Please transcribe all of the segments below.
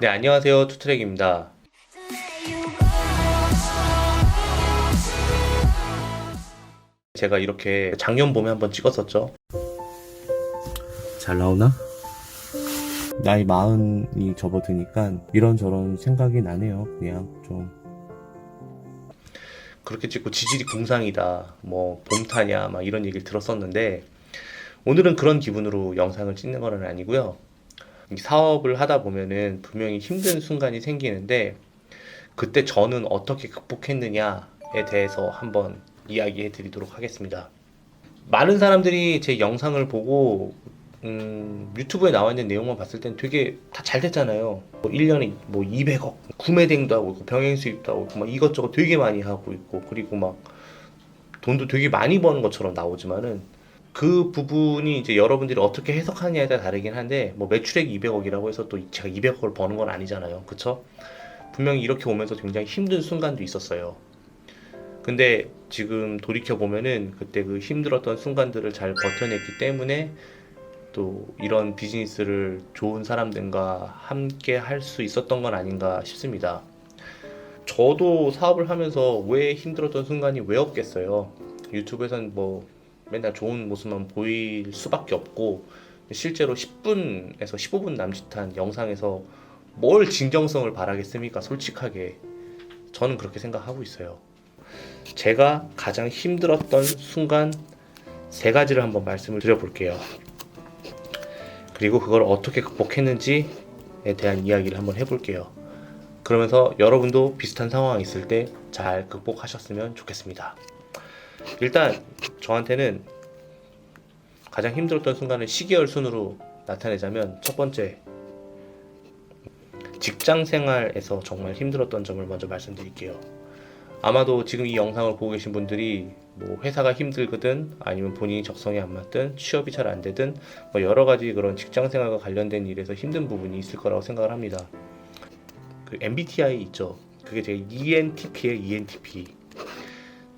네, 안녕하세요. 투트랙입니다. 제가 이렇게 작년 봄에 한번 찍었었죠. 잘 나오나? 나이 40이 접어드니까 이런저런 생각이 나네요. 그냥 좀 그렇게 찍고 지질이 궁상이다, 뭐 봄타냐 막 이런 얘기를 들었었는데, 오늘은 그런 기분으로 영상을 찍는 건 아니고요. 이 사업을 하다 보면은 분명히 힘든 순간이 생기는데, 그때 저는 어떻게 극복했느냐에 대해서 한번 이야기해 드리도록 하겠습니다. 많은 사람들이 제 영상을 보고 유튜브에 나와 있는 내용만 봤을 땐 되게 다 잘 됐잖아요. 뭐 1년에 뭐 200억 구매 대행도 하고 있고 병행 수입도 하고 있고 막 이것저것 되게 많이 하고 있고, 그리고 막 돈도 되게 많이 버는 것처럼 나오지만은, 그 부분이 이제 여러분들이 어떻게 해석하느냐에 따라 다르긴 한데, 뭐 매출액 200억이라고 해서 또 제가 200억을 버는 건 아니잖아요. 그쵸? 분명히 이렇게 오면서 굉장히 힘든 순간도 있었어요. 근데 지금 돌이켜 보면은 그때 그 힘들었던 순간들을 잘 버텨냈기 때문에 또 이런 비즈니스를 좋은 사람들과 함께 할 수 있었던 건 아닌가 싶습니다. 저도 사업을 하면서 왜 힘들었던 순간이 왜 없겠어요. 유튜브에선 뭐 맨날 좋은 모습만 보일 수밖에 없고, 실제로 10분에서 15분 남짓한 영상에서 뭘 진정성을 바라겠습니까? 솔직하게 저는 그렇게 생각하고 있어요. 제가 가장 힘들었던 순간 세 가지를 한번 말씀을 드려볼게요. 그리고 그걸 어떻게 극복했는지에 대한 이야기를 한번 해볼게요. 그러면서 여러분도 비슷한 상황이 있을 때 잘 극복하셨으면 좋겠습니다. 일단 저한테는 가장 힘들었던 순간을 시계열 순으로 나타내자면, 첫 번째, 직장 생활에서 정말 힘들었던 점을 먼저 말씀드릴게요. 아마도 지금 이 영상을 보고 계신 분들이 뭐 회사가 힘들거든, 아니면 본인이 적성에 안 맞든, 취업이 잘 안 되든, 뭐 여러 가지 그런 직장 생활과 관련된 일에서 힘든 부분이 있을 거라고 생각을 합니다. 그 MBTI 있죠. 그게 되게 ENTP예요, ENTP.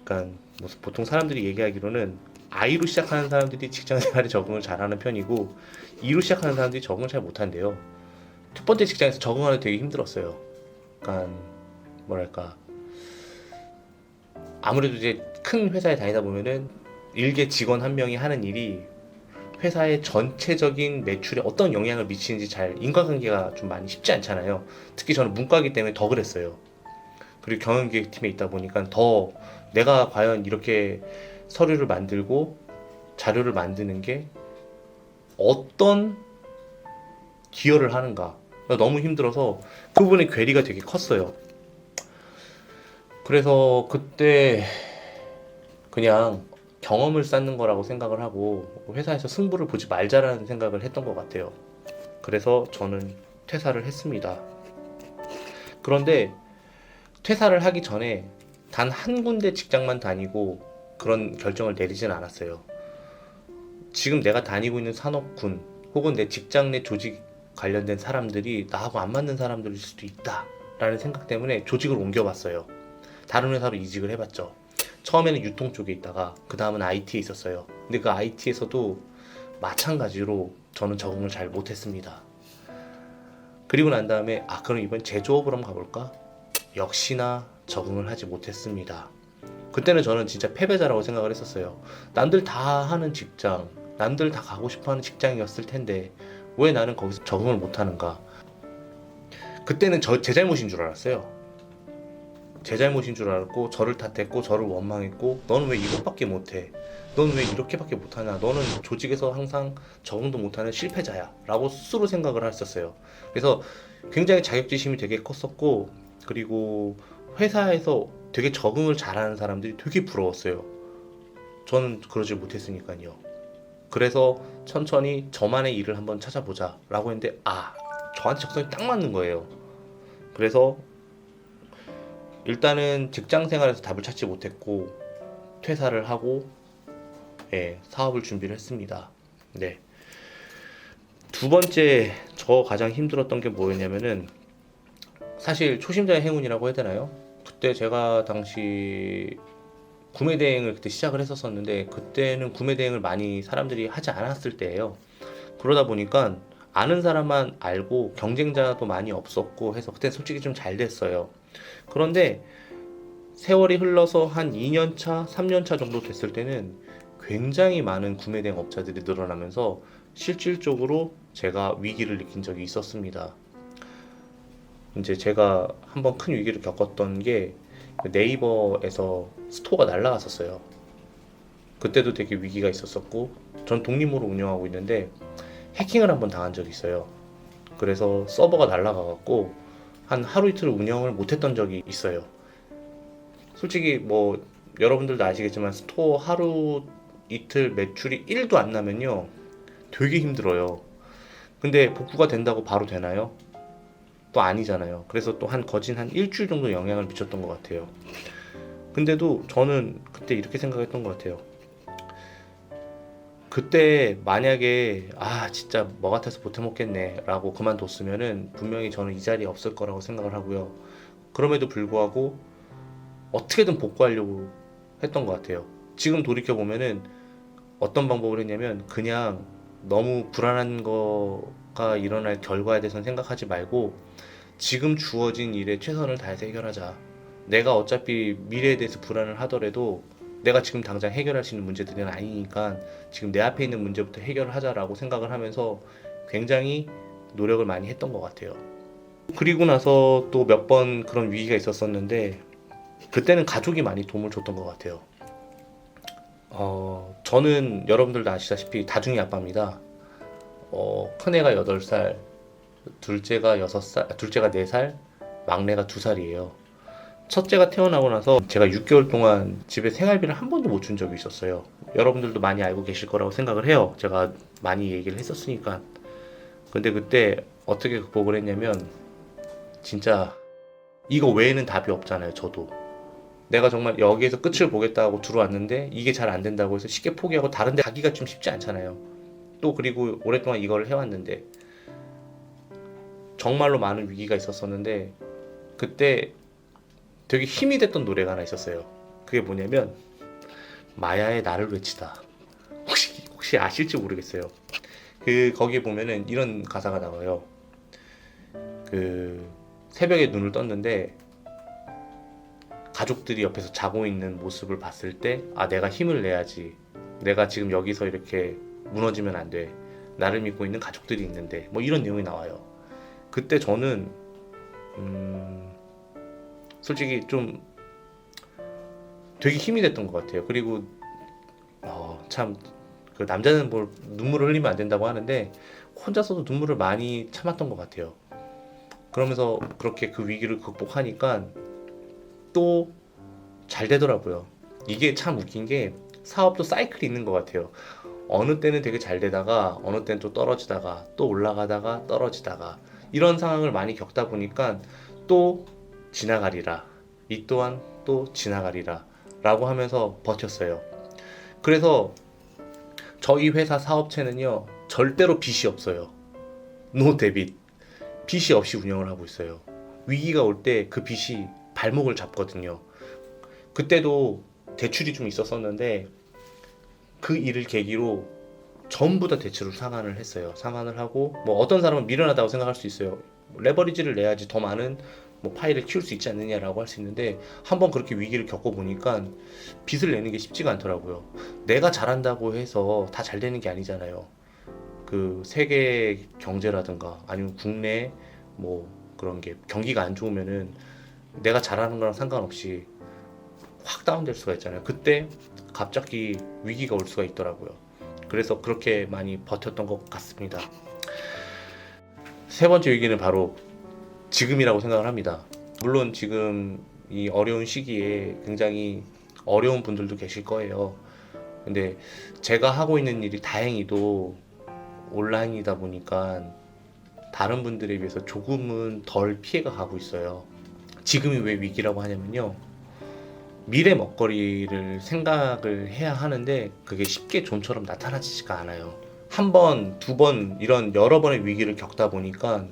그러니까 뭐 보통 사람들이 얘기하기로는 I로 시작하는 사람들이 직장 생활에 적응을 잘하는 편이고, E로 시작하는 사람들이 적응을 잘 못한대요. 첫 번째 직장에서 적응하는 게 되게 힘들었어요. 그러니까 뭐랄까, 아무래도 이제 큰 회사에 다니다 보면은 일개 직원 한 명이 하는 일이 회사의 전체적인 매출에 어떤 영향을 미치는지 잘 인과관계가 좀 많이 쉽지 않잖아요. 특히 저는 문과이기 때문에 더 그랬어요. 그리고 경영기획팀에 있다 보니까 더 내가 과연 이렇게 서류를 만들고 자료를 만드는 게 어떤 기여를 하는가 너무 힘들어서 그 부분의 괴리가 되게 컸어요. 그래서 그때 그냥 경험을 쌓는 거라고 생각을 하고 회사에서 승부를 보지 말자라는 생각을 했던 것 같아요. 그래서 저는 퇴사를 했습니다. 그런데 퇴사를 하기 전에 단 한 군데 직장만 다니고 그런 결정을 내리진 않았어요. 지금 내가 다니고 있는 산업군 혹은 내 직장 내 조직 관련된 사람들이 나하고 안 맞는 사람들일 수도 있다 라는 생각 때문에 조직을 옮겨봤어요. 다른 회사로 이직을 해봤죠. 처음에는 유통 쪽에 있다가 그 다음은 IT에 있었어요. 근데 그 IT에서도 마찬가지로 저는 적응을 잘 못했습니다. 그리고 난 다음에 그럼 이번 제조업으로 한번 가볼까? 역시나 적응을 하지 못했습니다. 그때는 저는 진짜 패배자라고 생각을 했었어요. 남들 다 하는 직장, 남들 다 가고 싶어하는 직장이었을 텐데 왜 나는 거기서 적응을 못하는가? 그때는 제 잘못인 줄 알았어요. 제 잘못인 줄 알았고 저를 탓했고 저를 원망했고, 너는 왜 이것밖에 못해? 너는 왜 이렇게밖에 못하냐? 너는 조직에서 항상 적응도 못하는 실패자야 라고 스스로 생각을 했었어요. 그래서 굉장히 자격지심이 되게 컸었고, 그리고 회사에서 되게 적응을 잘하는 사람들이 되게 부러웠어요. 저는 그러지 못했으니까요. 그래서 천천히 저만의 일을 한번 찾아보자 라고 했는데, 저한테 적성이 딱 맞는 거예요. 그래서 일단은 직장 생활에서 답을 찾지 못했고 퇴사를 하고 사업을 준비를 했습니다. 네. 두 번째 저 가장 힘들었던 게 뭐였냐면은, 사실 초심자의 행운이라고 해야 되나요? 그때 제가 당시 구매 대행을 그때 시작을 했었는데, 그때는 구매 대행을 많이 사람들이 하지 않았을 때예요. 그러다 보니까 아는 사람만 알고 경쟁자도 많이 없었고 해서 그때 솔직히 좀 잘 됐어요. 그런데 세월이 흘러서 한 2년 차, 3년 차 정도 됐을 때는 굉장히 많은 구매 대행 업자들이 늘어나면서 실질적으로 제가 위기를 느낀 적이 있었습니다. 이제 제가 한번 큰 위기를 겪었던 게 네이버에서 스토어가 날라갔었어요. 그때도 되게 위기가 있었었고, 전 독립으로 운영하고 있는데 해킹을 한번 당한 적이 있어요. 그래서 서버가 날라가갖고 한 하루 이틀 운영을 못했던 적이 있어요. 솔직히 뭐 여러분들도 아시겠지만 스토어 하루 이틀 매출이 1도 안 나면요 되게 힘들어요. 근데 복구가 된다고 바로 되나요? 또 아니잖아요. 그래서 또 한 거진 한 일주일 정도 영향을 미쳤던 것 같아요. 근데도 저는 그때 이렇게 생각했던 것 같아요. 그때 만약에 진짜 뭐 같아서 못해먹겠네 라고 그만뒀으면은 분명히 저는 이 자리에 없을 거라고 생각을 하고요. 그럼에도 불구하고 어떻게든 복구하려고 했던 것 같아요. 지금 돌이켜보면은 어떤 방법을 했냐면 그냥 너무 불안한 거가 일어날 결과에 대해서는 생각하지 말고 지금 주어진 일에 최선을 다해서 해결하자. 내가 어차피 미래에 대해서 불안을 하더라도 내가 지금 당장 해결할 수 있는 문제들은 아니니까 지금 내 앞에 있는 문제부터 해결하자라고 생각을 하면서 굉장히 노력을 많이 했던 것 같아요. 그리고 나서 또 몇 번 그런 위기가 있었었는데 그때는 가족이 많이 도움을 줬던 것 같아요. 저는 여러분들도 아시다시피 다중이 아빠입니다. 큰애가 8살, 둘째가 6살, 둘째가 4살, 막내가 2살이에요. 첫째가 태어나고 나서 제가 6개월 동안 집에 생활비를 한 번도 못 준 적이 있었어요. 여러분들도 많이 알고 계실 거라고 생각을 해요. 제가 많이 얘기를 했었으니까. 근데 그때 어떻게 극복을 했냐면 진짜 이거 외에는 답이 없잖아요, 저도. 내가 정말 여기에서 끝을 보겠다고 들어왔는데 이게 잘 안 된다고 해서 쉽게 포기하고 다른 데 가기가 좀 쉽지 않잖아요. 또 그리고 오랫동안 이걸 해왔는데 정말로 많은 위기가 있었었는데 그때 되게 힘이 됐던 노래가 하나 있었어요. 그게 뭐냐면 마야의 나를 외치다. 혹시 아실지 모르겠어요. 거기에 보면은 이런 가사가 나와요. 새벽에 눈을 떴는데 가족들이 옆에서 자고 있는 모습을 봤을 때 내가 힘을 내야지. 내가 지금 여기서 이렇게 무너지면 안 돼. 나를 믿고 있는 가족들이 있는데 뭐 이런 내용이 나와요. 그때 저는 솔직히 좀 되게 힘이 됐던 것 같아요. 그리고 참 그 남자는 뭘 눈물을 흘리면 안 된다고 하는데 혼자서도 눈물을 많이 참았던 것 같아요. 그러면서 그렇게 그 위기를 극복하니까 또 잘 되더라고요. 이게 참 웃긴 게 사업도 사이클이 있는 것 같아요. 어느 때는 되게 잘 되다가 어느 때는 또 떨어지다가 또 올라가다가 떨어지다가 이런 상황을 많이 겪다 보니까 또 지나가리라. 이 또한 또 지나가리라. 라고 하면서 버텼어요. 그래서 저희 회사 사업체는요, 절대로 빚이 없어요. 노 데빗. 빚이 없이 운영을 하고 있어요. 위기가 올 때 그 빚이 발목을 잡거든요. 그때도 대출이 좀 있었었는데 그 일을 계기로 전부 다 대출을 상환을 했어요. 상환을 하고 뭐 어떤 사람은 미련하다고 생각할 수 있어요. 레버리지를 내야지 더 많은 파일을 키울 수 있지 않느냐라고 할 수 있는데 한번 그렇게 위기를 겪어보니까 빚을 내는 게 쉽지가 않더라고요. 내가 잘한다고 해서 다 잘 되는 게 아니잖아요. 그 세계 경제라든가 아니면 국내 뭐 그런 게 경기가 안 좋으면은 내가 잘하는 거랑 상관없이 확 다운될 수가 있잖아요. 그때 갑자기 위기가 올 수가 있더라고요. 그래서 그렇게 많이 버텼던 것 같습니다. 세 번째 위기는 바로 지금이라고 생각을 합니다. 물론 지금 이 어려운 시기에 굉장히 어려운 분들도 계실 거예요. 근데 제가 하고 있는 일이 다행히도 온라인이다 보니까 다른 분들에 비해서 조금은 덜 피해가 가고 있어요. 지금이 왜 위기라고 하냐면요. 미래 먹거리를 생각을 해야 하는데 그게 쉽게 좀처럼 나타나지가 않아요. 한 번, 두 번 이런 여러 번의 위기를 겪다 보니까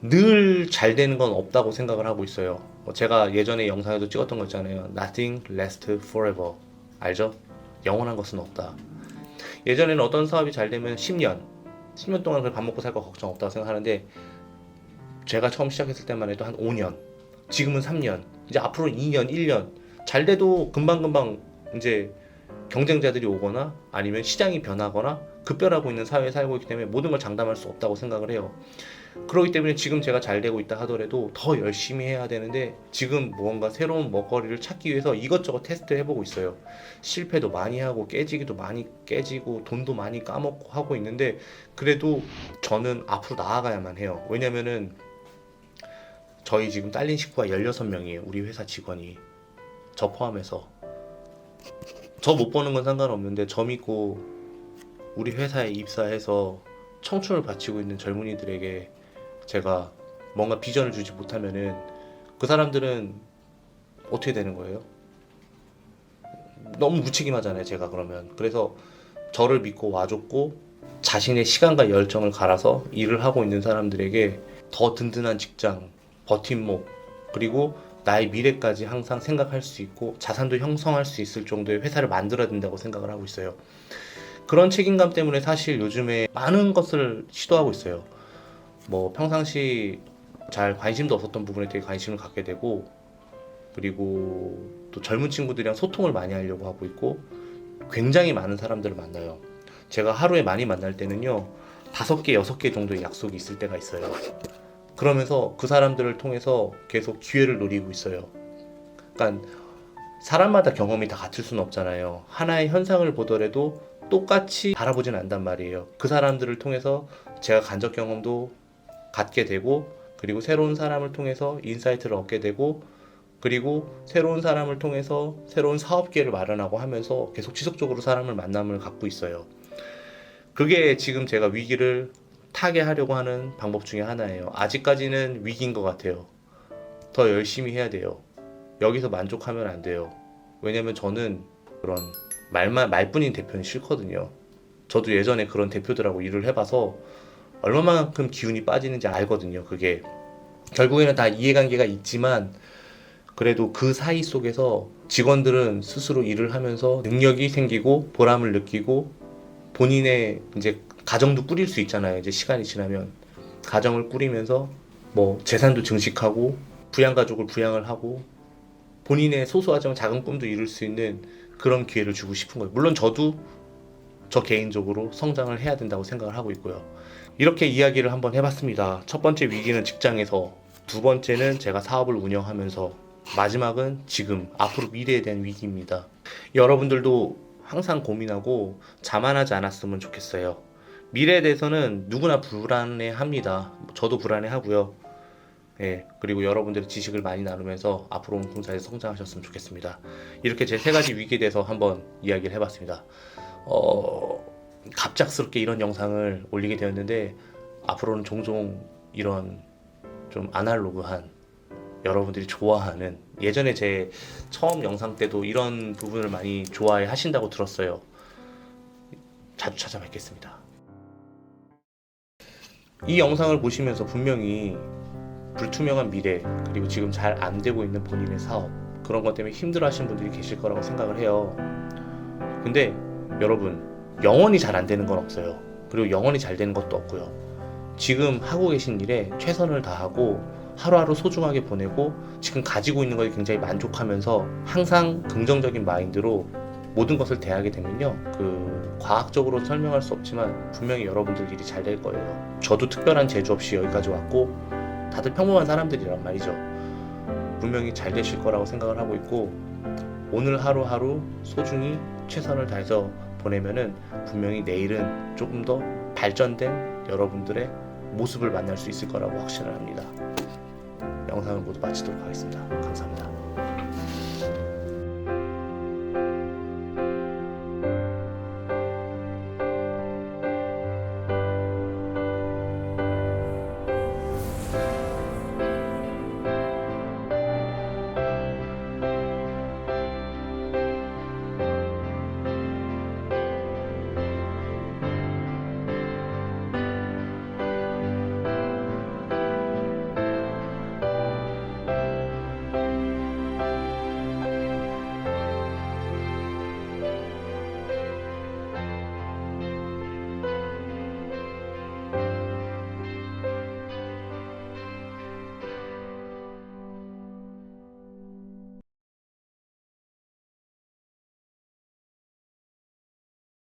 늘 잘 되는 건 없다고 생각을 하고 있어요. 제가 예전에 영상에도 찍었던 거 있잖아요. Nothing lasts forever. 알죠? 영원한 것은 없다. 예전에는 어떤 사업이 잘 되면 10년, 10년 동안 밥 먹고 살 거 걱정 없다고 생각하는데 제가 처음 시작했을 때만 해도 한 5년, 지금은 3년, 이제 앞으로 2년, 1년 잘 돼도 금방금방 이제 경쟁자들이 오거나 아니면 시장이 변하거나 급변하고 있는 사회에 살고 있기 때문에 모든 걸 장담할 수 없다고 생각을 해요. 그렇기 때문에 지금 제가 잘 되고 있다 하더라도 더 열심히 해야 되는데 지금 무언가 새로운 먹거리를 찾기 위해서 이것저것 테스트 해보고 있어요. 실패도 많이 하고 깨지기도 많이 깨지고 돈도 많이 까먹고 하고 있는데 그래도 저는 앞으로 나아가야만 해요. 왜냐면은 저희 지금 딸린 식구가 16명이에요. 우리 회사 직원이. 저 포함해서. 저 못 버는 건 상관없는데 저 믿고 우리 회사에 입사해서 청춘을 바치고 있는 젊은이들에게 제가 뭔가 비전을 주지 못하면은 그 사람들은 어떻게 되는 거예요? 너무 무책임하잖아요, 제가 그러면. 그래서 저를 믿고 와줬고 자신의 시간과 열정을 갈아서 일을 하고 있는 사람들에게 더 든든한 직장, 버팀목, 그리고 나의 미래까지 항상 생각할 수 있고 자산도 형성할 수 있을 정도의 회사를 만들어야 된다고 생각을 하고 있어요. 그런 책임감 때문에 사실 요즘에 많은 것을 시도하고 있어요. 뭐 평상시 잘 관심도 없었던 부분에 되게 관심을 갖게 되고 그리고 또 젊은 친구들이랑 소통을 많이 하려고 하고 있고 굉장히 많은 사람들을 만나요. 제가 하루에 많이 만날 때는요 5개, 6개 정도의 약속이 있을 때가 있어요. 그러면서 그 사람들을 통해서 계속 기회를 노리고 있어요. 그러니까 사람마다 경험이 다 같을 수는 없잖아요. 하나의 현상을 보더라도 똑같이 바라보진 않단 말이에요. 그 사람들을 통해서 제가 간접 경험도 갖게 되고 그리고 새로운 사람을 통해서 인사이트를 얻게 되고 그리고 새로운 사람을 통해서 새로운 사업 기회를 마련하고 하면서 계속 지속적으로 사람을 만남을 갖고 있어요. 그게 지금 제가 위기를 타개하려고 하는 방법 중에 하나예요. 아직까지는 위기인 것 같아요. 더 열심히 해야 돼요. 여기서 만족하면 안 돼요. 왜냐면 저는 그런 말뿐인 대표는 싫거든요. 저도 예전에 그런 대표들하고 일을 해봐서 얼마만큼 기운이 빠지는지 알거든요. 그게 결국에는 다 이해관계가 있지만 그래도 그 사이 속에서 직원들은 스스로 일을 하면서 능력이 생기고 보람을 느끼고 본인의 이제 가정도 꾸릴 수 있잖아요. 이제 시간이 지나면 가정을 꾸리면서 뭐 재산도 증식하고 부양가족을 부양을 하고 본인의 소소하지만 작은 꿈도 이룰 수 있는 그런 기회를 주고 싶은 거예요. 물론 저도 저 개인적으로 성장을 해야 된다고 생각을 하고 있고요. 이렇게 이야기를 한번 해봤습니다. 첫 번째 위기는 직장에서, 두 번째는 제가 사업을 운영하면서, 마지막은 지금 앞으로 미래에 대한 위기입니다. 여러분들도 항상 고민하고 자만하지 않았으면 좋겠어요. 미래에 대해서는 누구나 불안해합니다. 저도 불안해하고요. 예, 그리고 여러분들의 지식을 많이 나누면서 앞으로 공사에서 성장하셨으면 좋겠습니다. 이렇게 제 3가지 위기에 대해서 한번 이야기를 해봤습니다. 갑작스럽게 이런 영상을 올리게 되었는데 앞으로는 종종 이런 좀 아날로그한 여러분들이 좋아하는 예전에 제 처음 영상 때도 이런 부분을 많이 좋아해 하신다고 들었어요. 자주 찾아뵙겠습니다. 이 영상을 보시면서 분명히 불투명한 미래 그리고 지금 잘 안 되고 있는 본인의 사업 그런 것 때문에 힘들어 하시는 분들이 계실 거라고 생각을 해요. 근데 여러분 영원히 잘 안 되는 건 없어요. 그리고 영원히 잘 되는 것도 없고요. 지금 하고 계신 일에 최선을 다하고 하루하루 소중하게 보내고 지금 가지고 있는 것에 굉장히 만족하면서 항상 긍정적인 마인드로 모든 것을 대하게 되면요, 과학적으로 설명할 수 없지만 분명히 여러분들 일이 잘 될 거예요. 저도 특별한 재주 없이 여기까지 왔고 다들 평범한 사람들이란 말이죠. 분명히 잘 되실 거라고 생각을 하고 있고 오늘 하루하루 소중히 최선을 다해서 보내면은 분명히 내일은 조금 더 발전된 여러분들의 모습을 만날 수 있을 거라고 확신을 합니다. 영상을 모두 마치도록 하겠습니다. 감사합니다.